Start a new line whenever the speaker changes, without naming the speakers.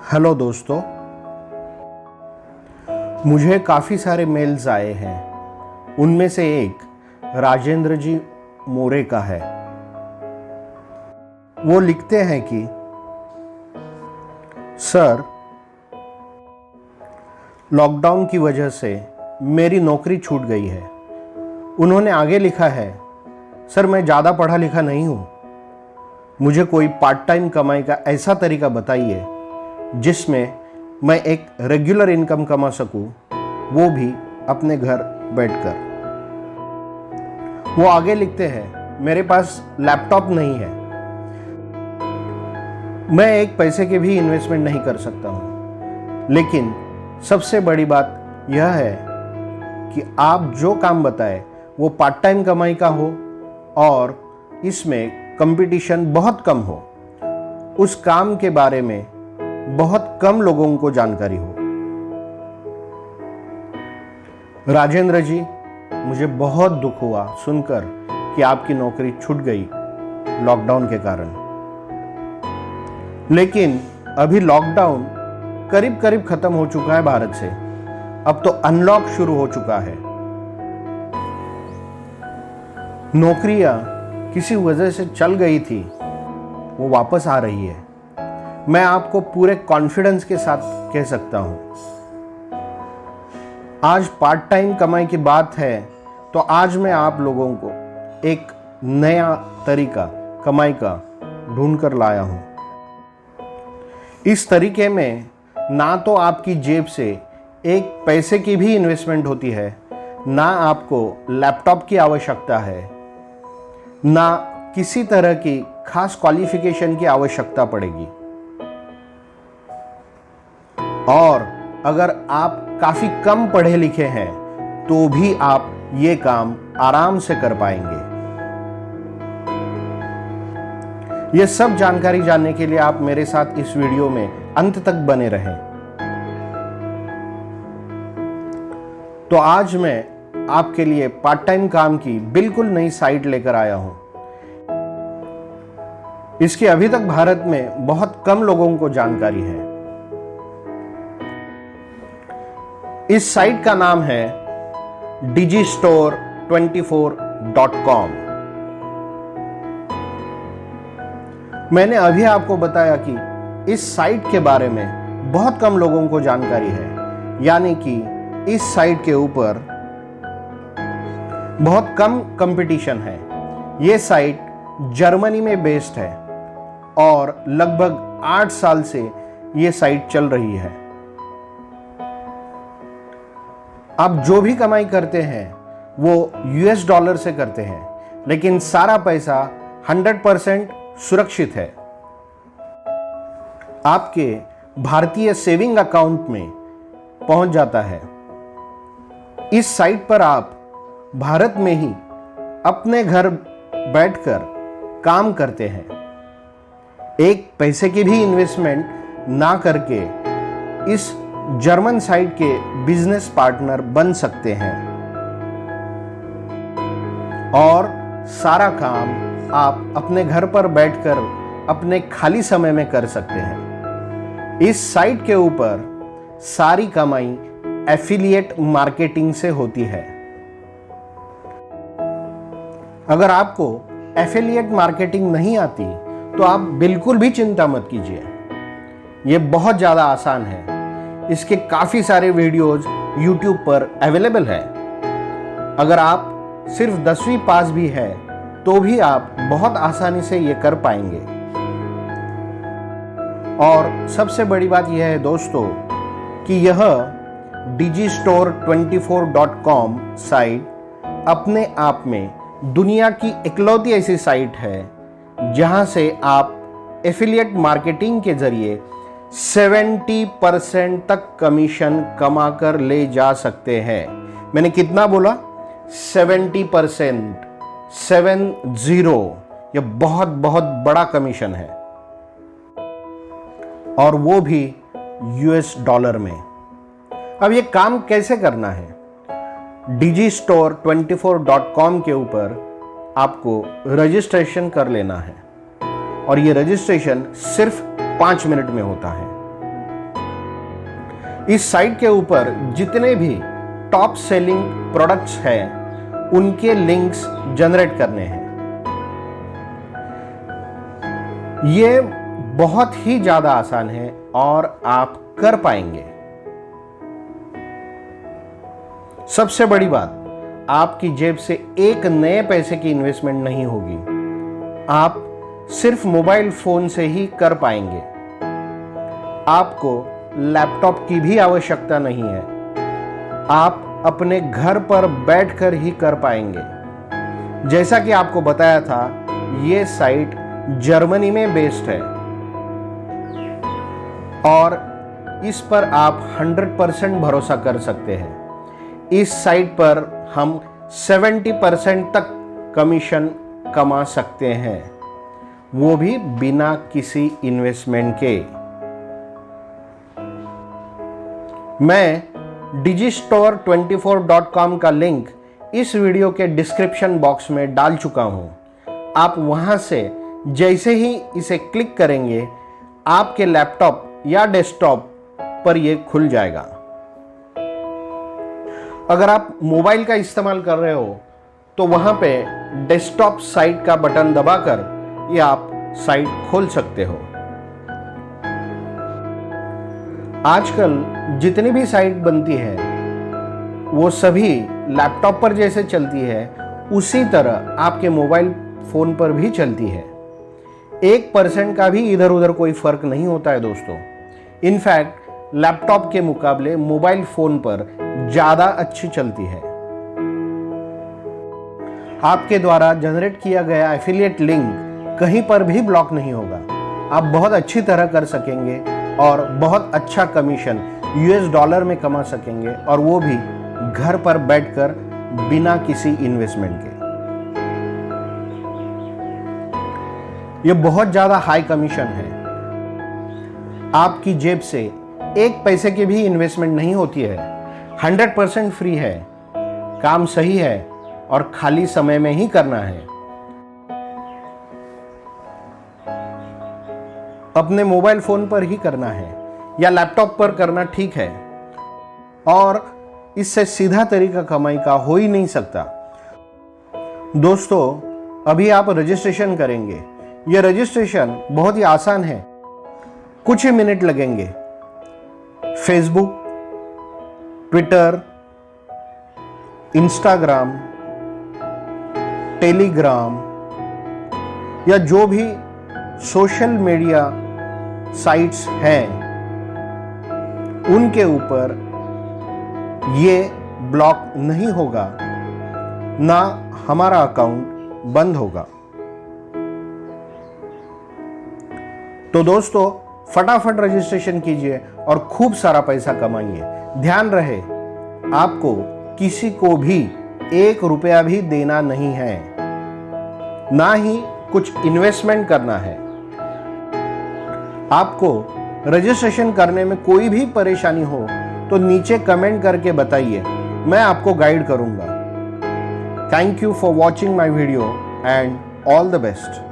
Hello दोस्तों, मुझे काफ़ी सारे मेल्स आए हैं। उनमें से एक राजेंद्र जी मोरे का है। वो लिखते हैं कि सर, लॉकडाउन की वजह से मेरी नौकरी छूट गई है। उन्होंने आगे लिखा है, सर मैं ज़्यादा पढ़ा लिखा नहीं हूँ, मुझे कोई पार्ट टाइम कमाई का ऐसा तरीका बताइए जिसमें मैं एक रेगुलर इनकम कमा सकूं, वो भी अपने घर बैठकर। वो आगे लिखते हैं, मेरे पास लैपटॉप नहीं है, मैं एक पैसे के भी इन्वेस्टमेंट नहीं कर सकता हूं। लेकिन सबसे बड़ी बात यह है कि आप जो काम बताए वो पार्ट टाइम कमाई का हो और इसमें कंपटीशन बहुत कम हो, उस काम के बारे में बहुत कम लोगों को जानकारी हो। राजेंद्र जी, मुझे बहुत दुख हुआ सुनकर कि आपकी नौकरी छूट गई लॉकडाउन के कारण। लेकिन अभी लॉकडाउन करीब करीब खत्म हो चुका है भारत से। अब तो अनलॉक शुरू हो चुका है। नौकरियां किसी वजह से चल गई थी, वो वापस आ रही है। मैं आपको पूरे कॉन्फिडेंस के साथ कह सकता हूं। आज पार्ट टाइम कमाई की बात है तो आज मैं आप लोगों को एक नया तरीका कमाई का ढूंढ कर लाया हूं। इस तरीके में ना तो आपकी जेब से एक पैसे की भी इन्वेस्टमेंट होती है, ना आपको लैपटॉप की आवश्यकता है, ना किसी तरह की खास क्वालिफिकेशन की आवश्यकता पड़ेगी। और अगर आप काफी कम पढ़े लिखे हैं तो भी आप ये काम आराम से कर पाएंगे। ये सब जानकारी जानने के लिए आप मेरे साथ इस वीडियो में अंत तक बने रहें। तो आज मैं आपके लिए पार्ट टाइम काम की बिल्कुल नई साइट लेकर आया हूं। इसकी अभी तक भारत में बहुत कम लोगों को जानकारी है। इस साइट का नाम है digistore24.com। मैंने अभी आपको बताया कि इस साइट के बारे में बहुत कम लोगों को जानकारी है, यानी कि इस साइट के ऊपर बहुत कम कंपटीशन है। यह साइट जर्मनी में बेस्ड है और लगभग 8 साल से यह साइट चल रही है। आप जो भी कमाई करते हैं वो यूएस डॉलर से करते हैं, लेकिन सारा पैसा 100% सुरक्षित है। आपके भारतीय सेविंग अकाउंट में पहुंच जाता है। इस साइट पर आप भारत में ही अपने घर बैठकर काम करते हैं, एक पैसे की भी इन्वेस्टमेंट ना करके इस जर्मन साइट के बिजनेस पार्टनर बन सकते हैं और सारा काम आप अपने घर पर बैठकर अपने खाली समय में कर सकते हैं। इस साइट के ऊपर सारी कमाई एफिलिएट मार्केटिंग से होती है। अगर आपको एफिलिएट मार्केटिंग नहीं आती तो आप बिल्कुल भी चिंता मत कीजिए, यह बहुत ज्यादा आसान है। इसके काफ़ी सारे वीडियोज YouTube पर अवेलेबल है। अगर आप सिर्फ 10वीं पास भी है तो भी आप बहुत आसानी से ये कर पाएंगे। और सबसे बड़ी बात यह है दोस्तों कि यह digistore24.com साइट अपने आप में दुनिया की इकलौती ऐसी साइट है जहां से आप एफिलिएट मार्केटिंग के जरिए 70% तक कमीशन कमा कर ले जा सकते हैं। मैंने कितना बोला? 70%, 70। यह बहुत बहुत बड़ा कमीशन है और वो भी यूएस डॉलर में। अब ये काम कैसे करना है? digistore24.com के ऊपर आपको रजिस्ट्रेशन कर लेना है और ये रजिस्ट्रेशन सिर्फ 5 मिनट में होता है। इस साइट के ऊपर जितने भी टॉप सेलिंग प्रोडक्ट्स हैं उनके लिंक्स जनरेट करने हैं। ये बहुत ही ज्यादा आसान है और आप कर पाएंगे। सबसे बड़ी बात, आपकी जेब से एक नए पैसे की इन्वेस्टमेंट नहीं होगी। आप सिर्फ मोबाइल फोन से ही कर पाएंगे। आपको लैपटॉप की भी आवश्यकता नहीं है। आप अपने घर पर बैठकर ही कर पाएंगे। जैसा कि आपको बताया था, ये साइट जर्मनी में बेस्ड है और इस पर आप 100% भरोसा कर सकते हैं। इस साइट पर हम 70% तक कमीशन कमा सकते हैं, वो भी बिना किसी इन्वेस्टमेंट के। मैं digistore24.com का लिंक इस वीडियो के डिस्क्रिप्शन बॉक्स में डाल चुका हूं। आप वहां से जैसे ही इसे क्लिक करेंगे, आपके लैपटॉप या डेस्कटॉप पर यह खुल जाएगा। अगर आप मोबाइल का इस्तेमाल कर रहे हो तो वहां पे डेस्कटॉप साइट का बटन दबाकर ये आप साइट खोल सकते हो। आजकल जितनी भी साइट बनती है वो सभी लैपटॉप पर जैसे चलती है उसी तरह आपके मोबाइल फोन पर भी चलती है। 1% का भी इधर उधर कोई फर्क नहीं होता है दोस्तों। इनफैक्ट लैपटॉप के मुकाबले मोबाइल फोन पर ज्यादा अच्छी चलती है। आपके द्वारा जनरेट किया गया एफिलिएट लिंक कहीं पर भी ब्लॉक नहीं होगा। आप बहुत अच्छी तरह कर सकेंगे और बहुत अच्छा कमीशन $US में कमा सकेंगे, और वो भी घर पर बैठकर बिना किसी इन्वेस्टमेंट के। ये बहुत ज्यादा हाई कमीशन है। आपकी जेब से एक पैसे की भी इन्वेस्टमेंट नहीं होती है। 100% फ्री है, काम सही है और खाली समय में ही करना है। अपने मोबाइल फोन पर ही करना है या लैपटॉप पर करना ठीक है, और इससे सीधा तरीका कमाई का हो ही नहीं सकता। दोस्तों, अभी आप रजिस्ट्रेशन करेंगे। यह रजिस्ट्रेशन बहुत ही आसान है, कुछ ही मिनट लगेंगे। फेसबुक, ट्विटर, इंस्टाग्राम, टेलीग्राम या जो भी सोशल मीडिया साइट्स हैं उनके ऊपर ये ब्लॉक नहीं होगा, ना हमारा अकाउंट बंद होगा। तो दोस्तों, फटाफट रजिस्ट्रेशन कीजिए और खूब सारा पैसा कमाइए। ध्यान रहे, आपको किसी को भी ₹1 भी देना नहीं है, ना ही कुछ इन्वेस्टमेंट करना है। आपको रजिस्ट्रेशन करने में कोई भी परेशानी हो तो नीचे कमेंट करके बताइए, मैं आपको गाइड करूंगा। Thank you for watching my video and all the best.